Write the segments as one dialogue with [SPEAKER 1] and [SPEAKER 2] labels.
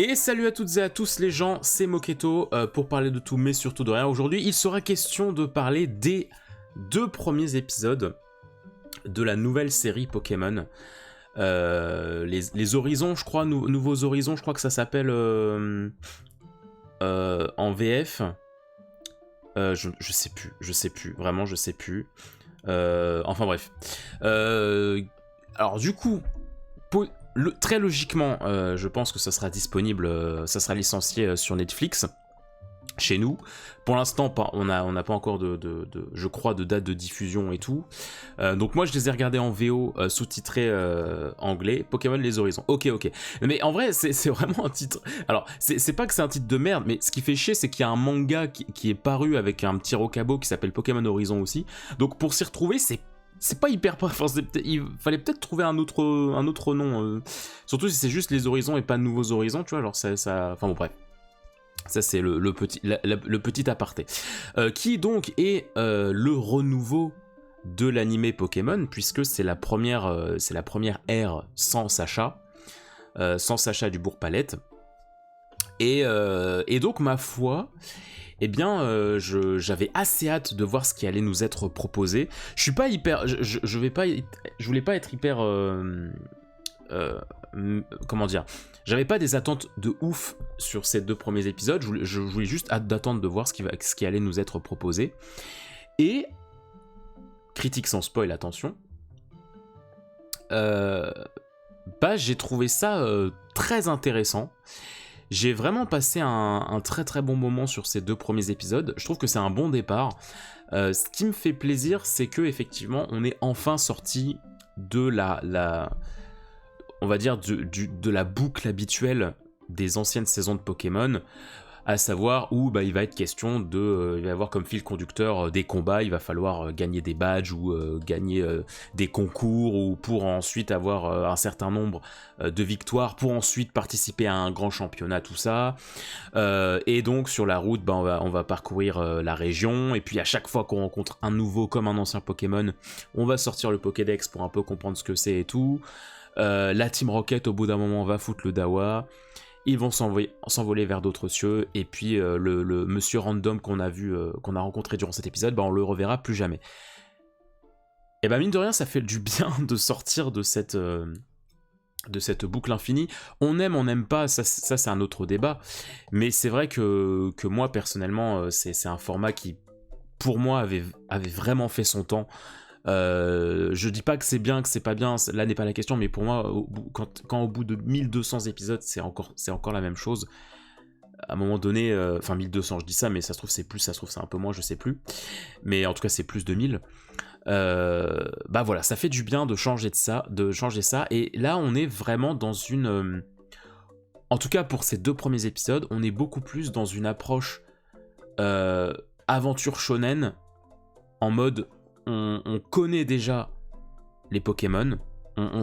[SPEAKER 1] Et salut à toutes et à tous les gens, c'est Moketo pour parler de tout mais surtout de rien. Aujourd'hui, il sera question de parler des 2 premiers épisodes de la nouvelle série Pokémon. Les Horizons, je crois, Nouveaux Horizons, je crois que ça s'appelle en VF. Je sais plus, vraiment je sais plus. Enfin bref. Alors du coup, très logiquement, je pense que ça sera disponible, ça sera licencié sur Netflix, chez nous. Pour l'instant, on n'a pas encore je crois, de date de diffusion et tout. Donc moi, je les ai regardés en VO, sous-titré anglais, Pokémon Les Horizons. Ok. Mais en vrai, c'est vraiment un titre... Alors, c'est pas que c'est un titre de merde, mais ce qui fait chier, c'est qu'il y a un manga qui est paru avec un petit rocabo qui s'appelle Pokémon Horizon aussi. Donc pour s'y retrouver, c'est pas hyper... Enfin, il fallait peut-être trouver un autre nom. Surtout si c'est juste Les Horizons et pas Nouveaux Horizons, tu vois, genre ça... Enfin bon, bref. Ça, c'est le petit aparté. Qui donc est le renouveau de l'animé Pokémon, puisque c'est la première ère sans Sacha du Bourg-Palette. Et donc, ma foi... Eh bien, j'avais assez hâte de voir ce qui allait nous être proposé. Je suis pas hyper... Je voulais pas être hyper... comment dire, j'avais pas des attentes de ouf sur ces 2 premiers épisodes, je voulais juste hâte d'attendre de voir ce qui allait nous être proposé. Et critique sans spoil, attention, j'ai trouvé ça très intéressant. J'ai vraiment passé un très très bon moment sur ces 2 premiers épisodes. Je trouve que c'est un bon départ. Ce qui me fait plaisir, c'est que effectivement on est enfin sorti de on va dire de la boucle habituelle des anciennes saisons de Pokémon, à savoir où il va être question il va y avoir comme fil conducteur des combats, il va falloir gagner des badges ou gagner des concours, ou pour ensuite avoir un certain nombre de victoires, pour ensuite participer à un grand championnat, tout ça. Et donc sur la route, on va parcourir la région, et puis à chaque fois qu'on rencontre un nouveau comme un ancien Pokémon, on va sortir le Pokédex pour un peu comprendre ce que c'est et tout. La Team Rocket au bout d'un moment va foutre le dawa, ils vont s'envoler vers d'autres cieux, et puis le monsieur random qu'on a rencontré durant cet épisode, on le reverra plus jamais. Et mine de rien, ça fait du bien de sortir de cette boucle infinie. On n'aime pas, ça c'est un autre débat, mais c'est vrai que moi personnellement, c'est un format qui pour moi avait vraiment fait son temps. Je dis pas que c'est bien, que c'est pas bien, là n'est pas la question, mais pour moi, quand au bout de 1200 épisodes, c'est encore la même chose. À un moment donné, 1200, je dis ça, mais ça se trouve c'est plus, ça se trouve c'est un peu moins, je sais plus. Mais en tout cas, c'est plus de 1000. Voilà, ça fait du bien de changer ça. Et là, on est vraiment dans une... En tout cas, pour ces 2 premiers épisodes, on est beaucoup plus dans une approche aventure shonen, en mode... On connaît déjà les Pokémon, on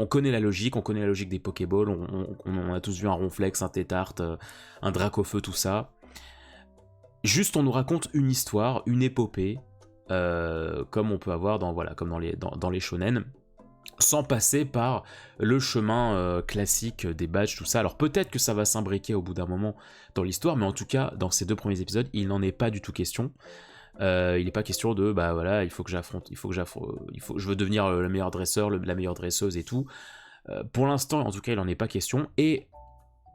[SPEAKER 1] connaît la logique des Pokéballs, on a tous vu un Ronflex, un Tétart, un Dracofeu, tout ça. Juste on nous raconte une histoire, une épopée, comme on peut avoir comme dans les shonen, sans passer par le chemin classique des badges, tout ça. Alors peut-être que ça va s'imbriquer au bout d'un moment dans l'histoire, mais en tout cas, dans ces 2 premiers épisodes, il n'en est pas du tout question. Il n'est pas question de je veux devenir le meilleur dresseur, la meilleure dresseuse et tout. Pour l'instant, en tout cas, il n'en est pas question. Et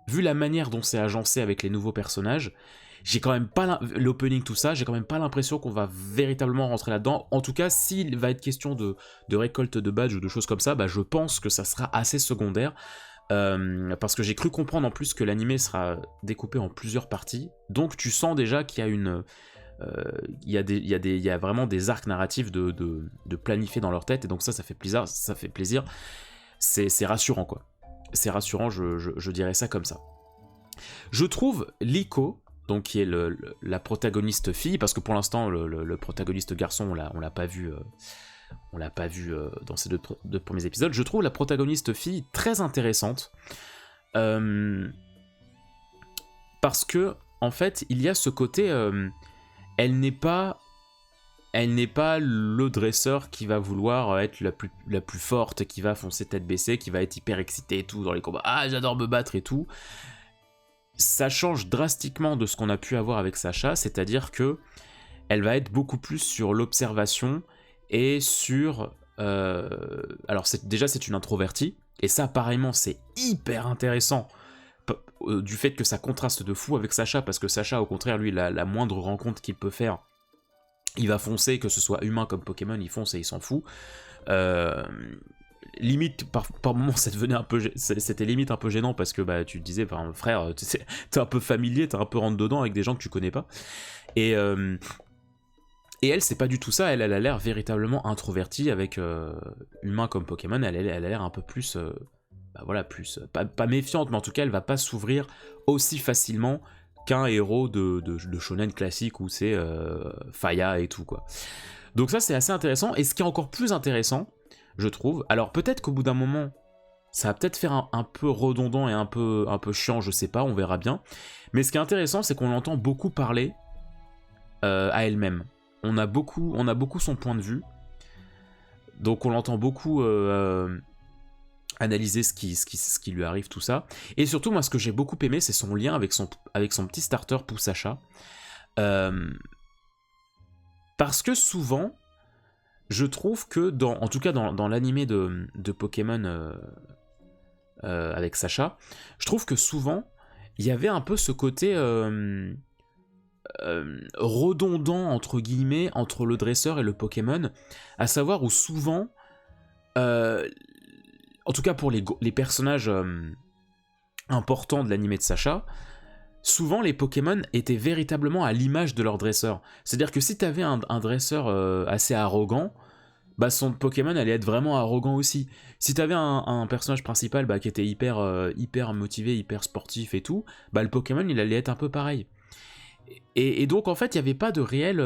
[SPEAKER 1] vu la manière dont c'est agencé avec les nouveaux personnages, j'ai quand même pas l'opening, tout ça, j'ai quand même pas l'impression qu'on va véritablement rentrer là-dedans. En tout cas, s'il va être question de récolte de badges ou de choses comme ça, je pense que ça sera assez secondaire. Parce que j'ai cru comprendre en plus que l'animé sera découpé en plusieurs parties. Donc tu sens déjà qu'il y a il y a vraiment des arcs narratifs de planifier dans leur tête, et donc ça fait plaisir, c'est rassurant quoi. C'est rassurant, je dirais ça comme ça. Je trouve Liko, donc qui est la protagoniste fille, parce que pour l'instant le protagoniste garçon on l'a pas vu dans ces 2 premiers épisodes. Je trouve la protagoniste fille très intéressante, parce que en fait il y a ce côté... Elle n'est pas le dresseur qui va vouloir être la plus forte, qui va foncer tête baissée, qui va être hyper excitée et tout dans les combats. Ah, j'adore me battre et tout. ça change drastiquement de ce qu'on a pu avoir avec Sacha, c'est-à-dire que elle va être beaucoup plus sur l'observation et sur... alors c'est une introvertie, et ça apparemment c'est hyper intéressant du fait que ça contraste de fou avec Sacha, parce que Sacha au contraire lui la moindre rencontre qu'il peut faire, il va foncer, que ce soit humain comme Pokémon, il fonce et il s'en fout. Limite par moments ça devenait c'était limite un peu gênant, parce que bah tu te disais frère t'es un peu familier, t'es un peu rentre dedans avec des gens que tu connais pas, et elle, c'est pas du tout ça, elle a l'air véritablement introvertie, avec humain comme Pokémon, elle a l'air un peu plus, plus, pas méfiante, mais en tout cas, elle va pas s'ouvrir aussi facilement qu'un héros de shonen classique où c'est Faya et tout, quoi. Donc ça, c'est assez intéressant, et ce qui est encore plus intéressant, je trouve, alors peut-être qu'au bout d'un moment, ça va peut-être faire un peu redondant et un peu chiant, je sais pas, on verra bien, mais ce qui est intéressant, c'est qu'on l'entend beaucoup parler à elle-même. On a beaucoup son point de vue, donc on l'entend beaucoup analyser ce qui lui arrive, tout ça. Et surtout, moi, ce que j'ai beaucoup aimé, c'est son lien avec son petit starter Poussacha. Parce que souvent, je trouve que, en tout cas dans l'animé de Pokémon avec Sacha, je trouve que souvent, il y avait un peu ce côté... redondant entre guillemets entre le dresseur et le Pokémon, à savoir où souvent, en tout cas pour les personnages importants de l'animé de Sacha, souvent les Pokémon étaient véritablement à l'image de leur dresseur. C'est-à-dire que si t'avais un dresseur assez arrogant, bah son Pokémon allait être vraiment arrogant aussi. Si t'avais un personnage principal qui était hyper motivé, hyper sportif et tout, bah le Pokémon il allait être un peu pareil. Et donc en fait il n'y avait pas de réel...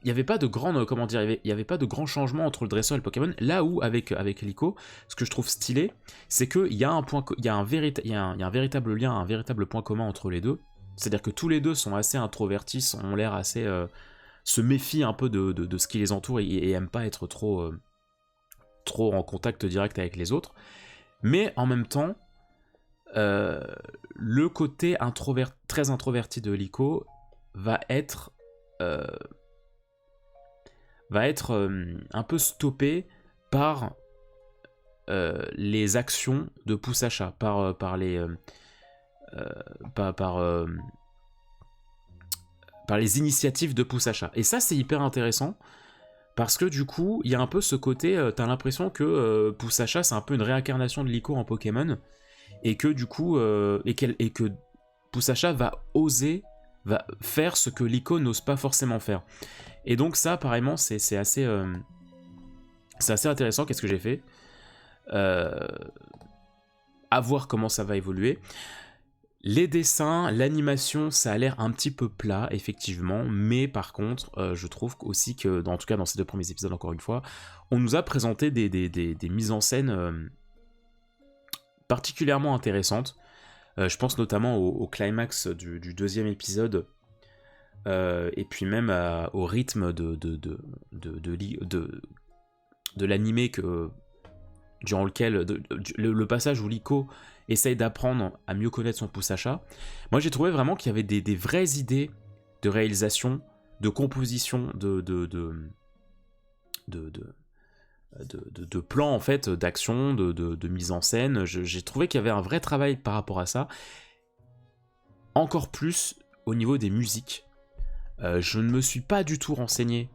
[SPEAKER 1] il n'y avait pas de grande... Comment dire, il y avait pas de grand changement entre le dresseur et le Pokémon. Là où avec Liko, ce que je trouve stylé, c'est qu'il y a un véritable lien, un véritable point commun entre les deux. C'est-à-dire que tous les deux sont assez introvertis, ont l'air assez... se méfient un peu de ce qui les entoure, et aiment pas être trop en contact direct avec les autres. Mais en même temps... le côté très introverti de Liko va être un peu stoppé par les actions de Poussacha, par les initiatives de Poussacha. Et ça, c'est hyper intéressant, parce que du coup, il y a un peu ce côté, t'as l'impression que Poussacha, c'est un peu une réincarnation de Liko en Pokémon, et que du coup, et que Poussacha va faire ce que Liko n'ose pas forcément faire. Et donc ça, apparemment, c'est assez intéressant. Qu'est-ce que j'ai fait ? À voir comment ça va évoluer. Les dessins, l'animation, ça a l'air un petit peu plat, effectivement, mais par contre, je trouve aussi que, en tout cas dans ces 2 premiers épisodes, encore une fois, on nous a présenté des mises en scène particulièrement intéressantes. Je pense notamment au climax du 2e épisode, et puis même au rythme de l'animé durant lequel le passage où Liko essaye d'apprendre à mieux connaître son Poussacha. Moi j'ai trouvé vraiment qu'il y avait des vraies idées de réalisation, de composition, de plans en fait, d'action, de mise en scène. J'ai trouvé qu'il y avait un vrai travail par rapport à ça. Encore plus au niveau des musiques. Je ne me suis pas du tout renseigné.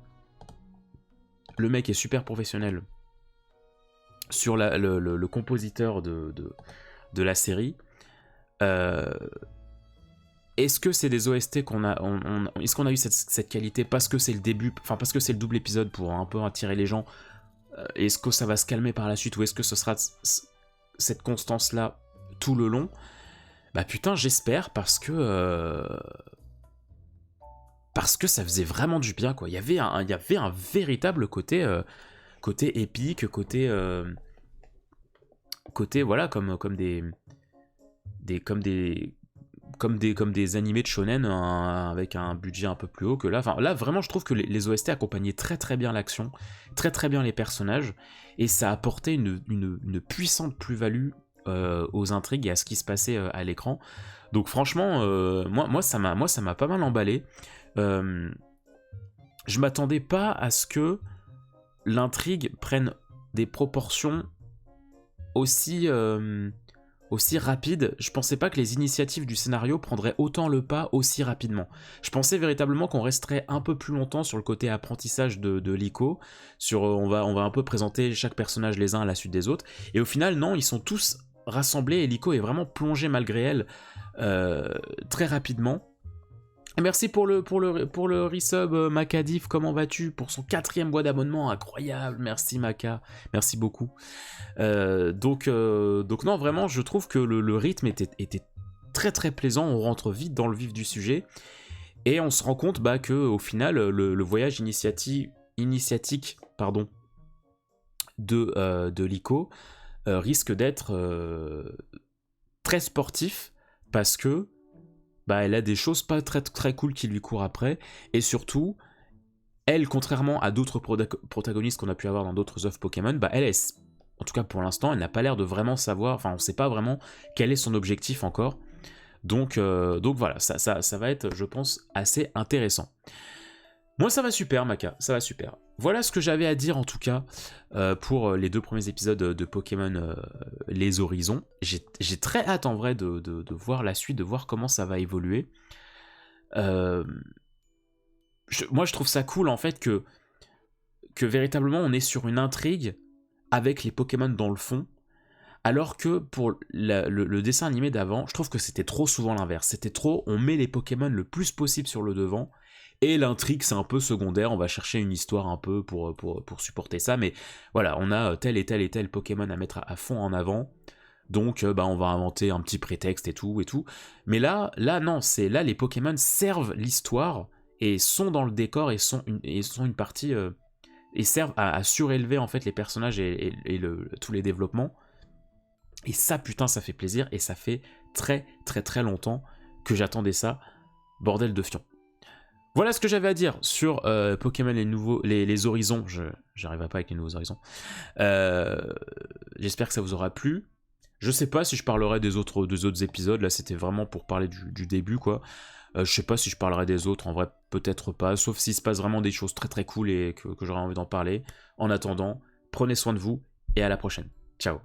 [SPEAKER 1] Le mec est super professionnel sur le compositeur de la série. Est-ce que c'est des OST qu'on a... est-ce qu'on a eu cette qualité parce que c'est le début, enfin parce que c'est le double épisode pour un peu attirer les gens? Est-ce que ça va se calmer par la suite, ou est-ce que ce sera cette constance-là tout le long? Bah putain, j'espère, parce que ça faisait vraiment du bien, quoi. Il y avait un véritable côté épique, côté voilà, comme des animés de shonen, avec un budget un peu plus haut que là. Enfin, là, vraiment, je trouve que les OST accompagnaient très très bien l'action, très très bien les personnages, et ça apportait une puissante plus-value aux intrigues et à ce qui se passait à l'écran. Donc franchement, moi ça m'a pas mal emballé. Je m'attendais pas à ce que l'intrigue prenne des proportions aussi rapides. Je pensais pas que les initiatives du scénario prendraient autant le pas aussi rapidement. Je pensais véritablement qu'on resterait un peu plus longtemps sur le côté apprentissage de Liko, on va un peu présenter chaque personnage les uns à la suite des autres, et au final non, ils sont tous rassemblés et Liko est vraiment plongée malgré elle très rapidement. Et merci pour le resub, Macadif, comment vas-tu? Pour son 4e mois d'abonnement, incroyable, merci Maca, merci beaucoup. Donc non, vraiment, je trouve que le rythme était très très plaisant, on rentre vite dans le vif du sujet, et on se rend compte que au final, le voyage initiatique de Liko risque d'être très sportif, parce que elle a des choses pas très, très cool qui lui courent après, et surtout, elle, contrairement à d'autres protagonistes qu'on a pu avoir dans d'autres œuvres Pokémon, elle est, en tout cas pour l'instant, elle n'a pas l'air de vraiment savoir, enfin on sait pas vraiment quel est son objectif encore, donc voilà, ça va être, je pense, assez intéressant. Moi ça va super, Maka, ça va super. Voilà ce que j'avais à dire en tout cas pour les 2 premiers épisodes de Pokémon Les Horizons. J'ai très hâte en vrai de voir la suite, de voir comment ça va évoluer. Moi je trouve ça cool en fait que véritablement on est sur une intrigue avec les Pokémon dans le fond, alors que pour le dessin animé d'avant, je trouve que c'était trop souvent l'inverse. C'était trop, on met les Pokémon le plus possible sur le devant, et l'intrigue c'est un peu secondaire, on va chercher une histoire un peu pour supporter ça, mais voilà, on a tel et tel et tel Pokémon à mettre à fond en avant, donc on va inventer un petit prétexte et tout, mais là non, c'est là les Pokémon servent l'histoire, et sont dans le décor, et sont une partie, et servent à surélever en fait les personnages et tous les développements, et ça putain ça fait plaisir, et ça fait très très très longtemps que j'attendais ça, bordel de fion. Voilà ce que j'avais à dire sur Pokémon les Horizons. J'arriverai pas avec les nouveaux Horizons. J'espère que ça vous aura plu. Je sais pas si je parlerai des autres épisodes. Là, c'était vraiment pour parler du début, quoi. Je sais pas si je parlerai des autres. En vrai, peut-être pas. Sauf s'il se passe vraiment des choses très très cool et que j'aurai envie d'en parler. En attendant, prenez soin de vous et à la prochaine. Ciao.